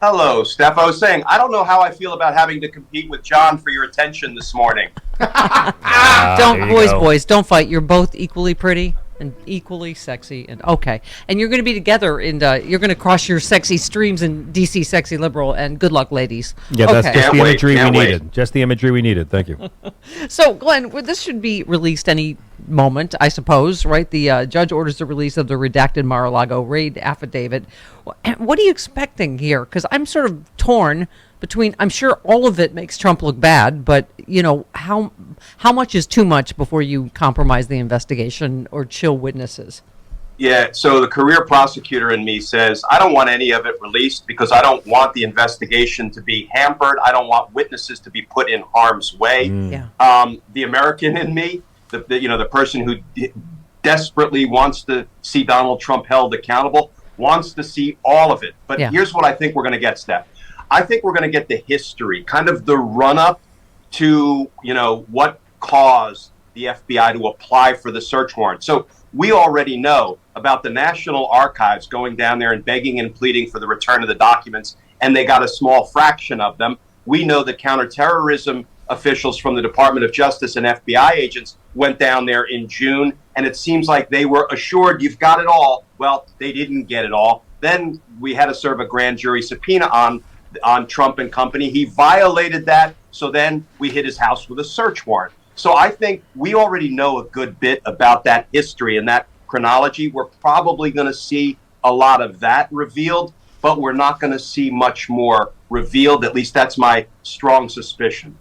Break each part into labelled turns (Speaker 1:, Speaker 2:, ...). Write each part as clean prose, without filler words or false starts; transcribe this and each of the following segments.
Speaker 1: Hello, Steph. I was saying, I don't know how I feel about having to compete with John for your attention this morning.
Speaker 2: Boys, don't fight. You're both equally pretty and equally sexy. And okay. And you're going to be together and you're going to cross your sexy streams in DC Sexy Liberal. And good luck, ladies.
Speaker 3: Yeah, that's just the imagery we needed. Just the imagery we needed. Thank you.
Speaker 2: So, Glenn, this should be released any moment, I suppose, right? The judge orders the release of the redacted Mar-a-Lago raid affidavit. What are you expecting here? Because I'm sort of torn between, I'm sure all of it makes Trump look bad, but, you know, how much is too much before you compromise the investigation or chill witnesses?
Speaker 1: Yeah, so the career prosecutor in me says, I don't want any of it released because I don't want the investigation to be hampered. I don't want witnesses to be put in harm's way.
Speaker 2: Yeah.
Speaker 1: The American in me, the person who desperately wants to see Donald Trump held accountable, wants to see all of it. But here's what I think we're going to get, Steph. I think we're going to get the history, kind of the run-up to, what caused the FBI to apply for the search warrant. So we already know about the National Archives going down there and begging and pleading for the return of the documents, and they got a small fraction of them. We know the counterterrorism officials from the Department of Justice and FBI agents went down there in June, and it seems like they were assured you've got it all. Well, they didn't get it all. Then we had to serve a grand jury subpoena on Trump and company. He violated that, so then we hit his house with a search warrant. So I think we already know a good bit about that history and that chronology. We're probably going to see a lot of that revealed, but we're not going to see much more revealed. At least that's my strong suspicion.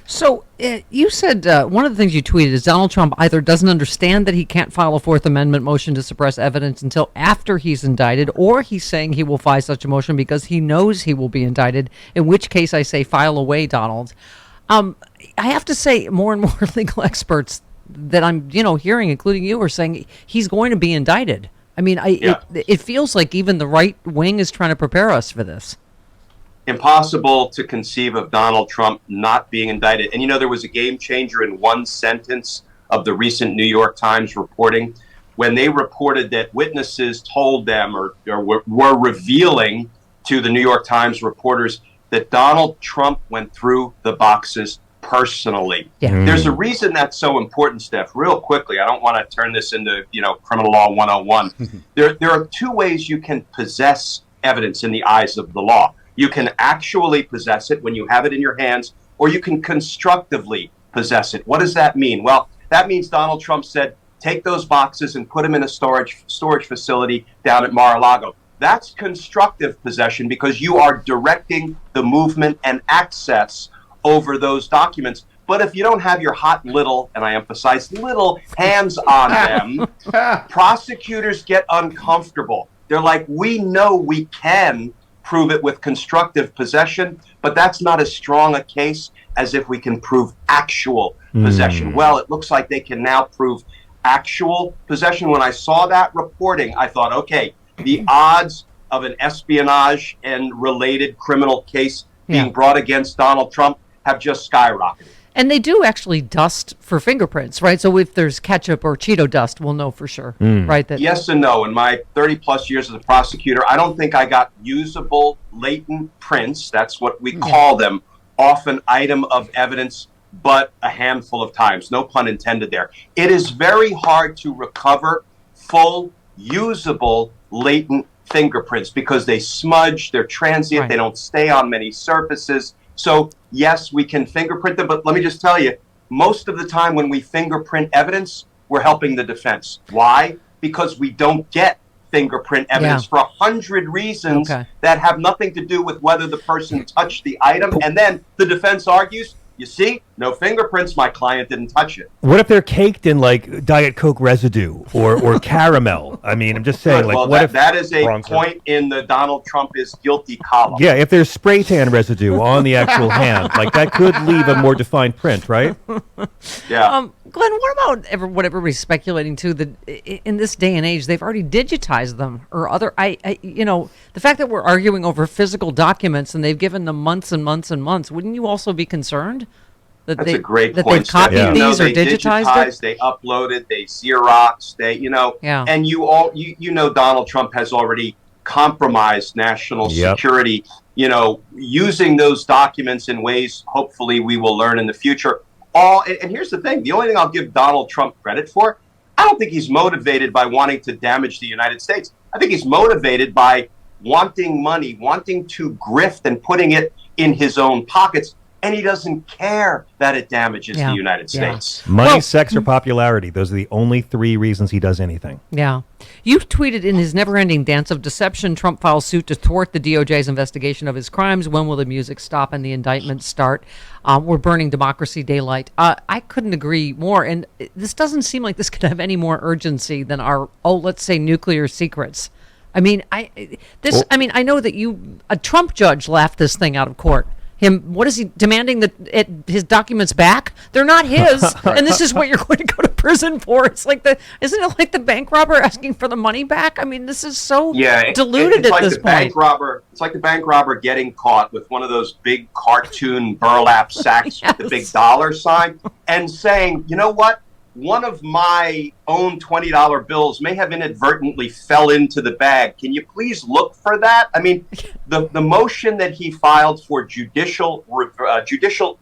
Speaker 2: So you said one of the things you tweeted is Donald Trump either doesn't understand that he can't file a Fourth Amendment motion to suppress evidence until after he's indicted, or he's saying he will file such a motion because he knows he will be indicted, in which case I say file away, Donald. I have to say more and more legal experts that I'm hearing, including you, are saying he's going to be indicted. I mean, it feels like even the right wing is trying to prepare us for this.
Speaker 1: Impossible to conceive of Donald Trump not being indicted. And there was a game changer in one sentence of the recent New York Times reporting when they reported that witnesses told them or were revealing to the New York Times reporters that Donald Trump went through the boxes personally.
Speaker 2: Yeah.
Speaker 1: There's a reason that's so important, Steph. Real quickly, I don't want to turn this into criminal law 101. There are two ways you can possess evidence in the eyes of the law. You can actually possess it when you have it in your hands, or you can constructively possess it. What does that mean? Well, that means Donald Trump said, take those boxes and put them in a storage facility down at Mar-a-Lago. That's constructive possession because you are directing the movement and access over those documents. But if you don't have your hot little, and I emphasize little, hands on them, prosecutors get uncomfortable. They're like, we know we can prove it with constructive possession, but that's not as strong a case as if we can prove actual possession. Well, it looks like they can now prove actual possession. When I saw that reporting, I thought, okay, the odds of an espionage and related criminal case being brought against Donald Trump have just skyrocketed.
Speaker 2: And they do actually dust for fingerprints, right? So if there's ketchup or Cheeto dust, we'll know for sure, right? That
Speaker 1: yes and no. In my 30-plus years as a prosecutor, I don't think I got usable latent prints, that's what we call them, off an item of evidence, but a handful of times. No pun intended there. It is very hard to recover full, usable, latent fingerprints because they smudge, they're transient, they don't stay on many surfaces. So, yes, we can fingerprint them, but let me just tell you, most of the time when we fingerprint evidence, we're helping the defense. Why? Because we don't get fingerprint evidence for 100 reasons that have nothing to do with whether the person touched the item. And then the defense argues, you see, no fingerprints, my client didn't touch it.
Speaker 3: What if they're caked in like Diet Coke residue or caramel? I mean, I'm just saying, like,
Speaker 1: well,
Speaker 3: what if
Speaker 1: that is a point in the Donald Trump is guilty column.
Speaker 3: Yeah, if there's spray tan residue on the actual hand, like that could leave a more defined print, right?
Speaker 1: Yeah.
Speaker 2: Glenn, what about what everybody's speculating too, that in this day and age they've already digitized them or other? The fact that we're arguing over physical documents and they've given them months and months and months, wouldn't you also be concerned that
Speaker 1: That's a great point.
Speaker 2: they've copied these or digitized it?
Speaker 1: They uploaded, they Xeroxed, and you know Donald Trump has already compromised national security using those documents in ways hopefully we will learn in the future. And here's the thing. The only thing I'll give Donald Trump credit for, I don't think he's motivated by wanting to damage the United States. I think he's motivated by wanting money, wanting to grift and putting it in his own pockets. And he doesn't care that it damages the United States.
Speaker 3: Money, sex, or popularity. Those are the only three reasons he does anything.
Speaker 2: Yeah. You tweeted, in his never-ending dance of deception, Trump files suit to thwart the DOJ's investigation of his crimes. When will the music stop and the indictment start? We're burning democracy daylight. I couldn't agree more. And this doesn't seem like this could have any more urgency than our, let's say, nuclear secrets. I mean, I know that a Trump judge laughed this thing out of court. What is he demanding, his documents back? They're not his, and this is what you're going to go to prison for. It's like isn't it like the bank robber asking for the money back? I mean, this is so diluted at this point.
Speaker 1: It's like the bank robber getting caught with one of those big cartoon burlap sacks with the big dollar sign and saying, you know what? One of my own $20 bills may have inadvertently fell into the bag. Can you please look for that? I mean, the motion that he filed for judicial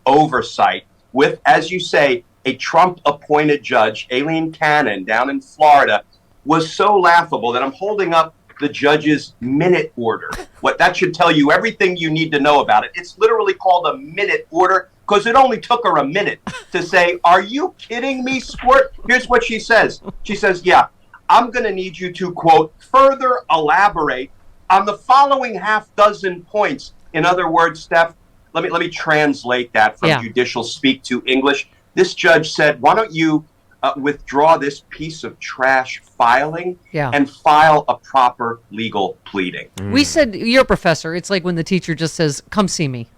Speaker 1: oversight with, as you say, a Trump-appointed judge, Aileen Cannon, down in Florida, was so laughable that I'm holding up the judge's minute order. What that should tell you everything you need to know about it. It's literally called a minute order, because it only took her a minute to say, are you kidding me, sport? Here's what she says. She says, yeah, I'm going to need you to, quote, further elaborate on the following half dozen points. In other words, Steph, let me translate that from judicial speak to English. This judge said, why don't you withdraw this piece of trash filing and file a proper legal pleading?
Speaker 2: We said, you're a professor. It's like when the teacher just says, come see me.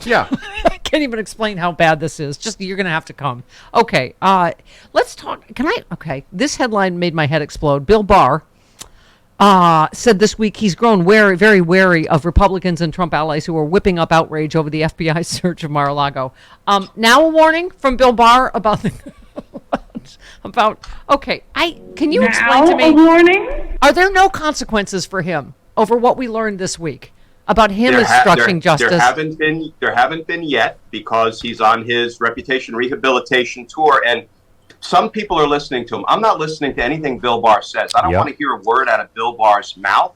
Speaker 1: Yeah.
Speaker 2: I can't even explain how bad this is. Just, you're going to have to come. Okay. Let's talk. Okay. This headline made my head explode. Bill Barr said this week he's grown very wary of Republicans and Trump allies who are whipping up outrage over the FBI search of Mar-a-Lago. Now a warning from Bill Barr about can you explain to me?
Speaker 4: A warning?
Speaker 2: Are there no consequences for him over what we learned this week? About him obstructing justice.
Speaker 1: There haven't been yet, because he's on his reputation rehabilitation tour, and some people are listening to him. I'm not listening to anything Bill Barr says. I don't want to hear a word out of Bill Barr's mouth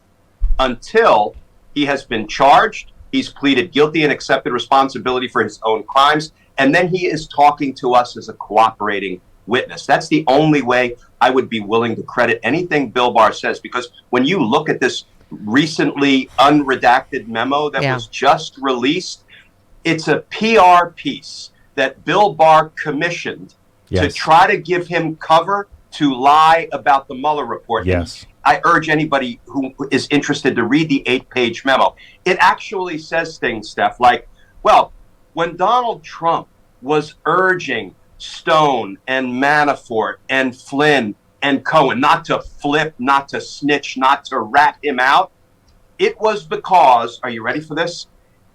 Speaker 1: until he has been charged, he's pleaded guilty and accepted responsibility for his own crimes, and then he is talking to us as a cooperating witness. That's the only way I would be willing to credit anything Bill Barr says, because when you look at this recently unredacted memo that was just released, it's a PR piece that Bill Barr commissioned to try to give him cover to lie about the Mueller report.
Speaker 3: Yes.
Speaker 1: I urge anybody who is interested to read the 8-page memo. It actually says things, Steph, like, well, when Donald Trump was urging Stone and Manafort and Flynn and Cohen not to flip, not to snitch, not to rat him out, it was because, are you ready for this?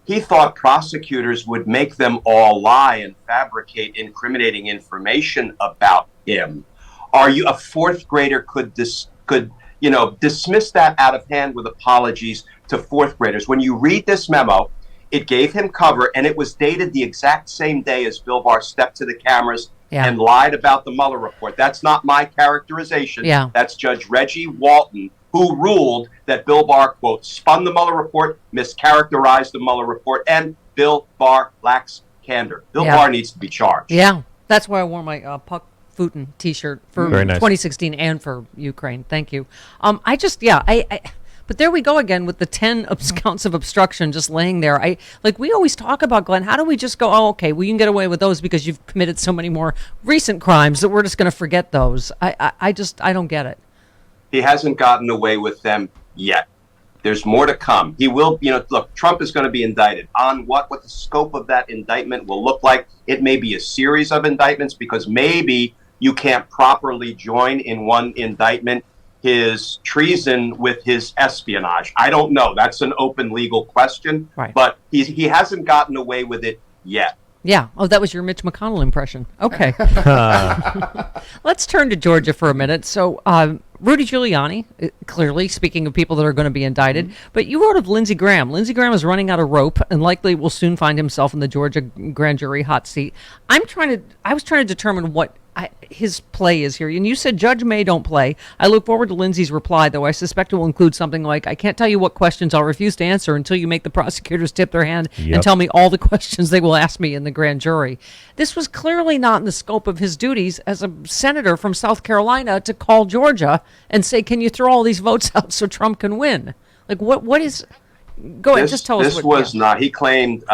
Speaker 1: He thought prosecutors would make them all lie and fabricate incriminating information about him. A fourth grader could dismiss that out of hand with apologies to fourth graders. When you read this memo, it gave him cover, and it was dated the exact same day as Bill Barr stepped to the cameras and lied about the Mueller report. That's not my characterization. That's Judge Reggie Walton, who ruled that Bill Barr, quote, spun the Mueller report, mischaracterized the Mueller report, and Bill Barr lacks candor. Bill Barr needs to be charged.
Speaker 2: Yeah, that's why I wore my Puck Putin T-shirt for 2016 and for Ukraine. Thank you. But there we go again with the 10 counts of obstruction just laying there. We always talk about, Glenn, how do we just go, we can get away with those because you've committed so many more recent crimes that we're just going to forget those. I don't get it.
Speaker 1: He hasn't gotten away with them yet. There's more to come. He will, look, Trump is going to be indicted on what the scope of that indictment will look like. It may be a series of indictments, because maybe you can't properly join in one indictment his treason with his espionage. I don't know. That's an open legal question, but he hasn't gotten away with it yet.
Speaker 2: Yeah. Oh, that was your Mitch McConnell impression. Okay. Let's turn to Georgia for a minute. So Rudy Giuliani, clearly, speaking of people that are going to be indicted, but you wrote of Lindsey Graham. Lindsey Graham is running out of rope and likely will soon find himself in the Georgia grand jury hot seat. I was trying to determine what his play is here. And you said Judge May don't play. I look forward to Lindsey's reply, though I suspect it will include something like, I can't tell you what questions I'll refuse to answer until you make the prosecutors tip their hand and tell me all the questions they will ask me in the grand jury. This was clearly not in the scope of his duties as a senator from South Carolina to call Georgia and say, can you throw all these votes out so Trump can win? Like, what is... Go ahead, just tell us.
Speaker 1: This was not... He claimed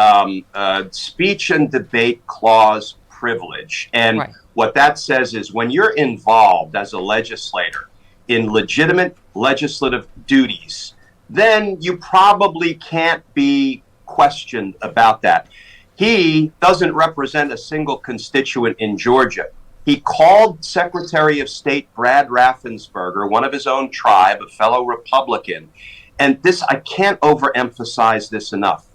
Speaker 1: speech and debate clause privilege. And what that says is when you're involved as a legislator in legitimate legislative duties, then you probably can't be questioned about that. He doesn't represent a single constituent in Georgia. He called Secretary of State Brad Raffensperger, one of his own tribe, a fellow Republican. And this, I can't overemphasize this enough.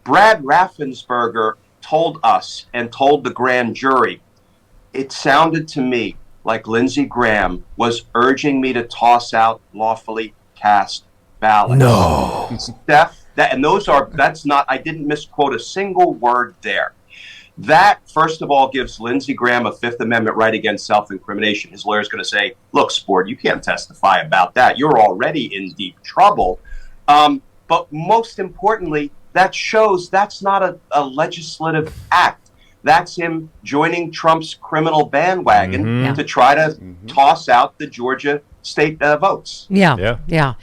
Speaker 1: Brad Raffensperger told us and told the grand jury, it sounded to me like Lindsey Graham was urging me to toss out lawfully cast ballots.
Speaker 3: No.
Speaker 1: Steph, that's not, I didn't misquote a single word there. That, first of all, gives Lindsey Graham a Fifth Amendment right against self-incrimination. His lawyer's going to say, look, sport, you can't testify about that. You're already in deep trouble. But most importantly, that shows that's not a legislative act. That's him joining Trump's criminal bandwagon to try to toss out the Georgia state votes.
Speaker 2: Yeah.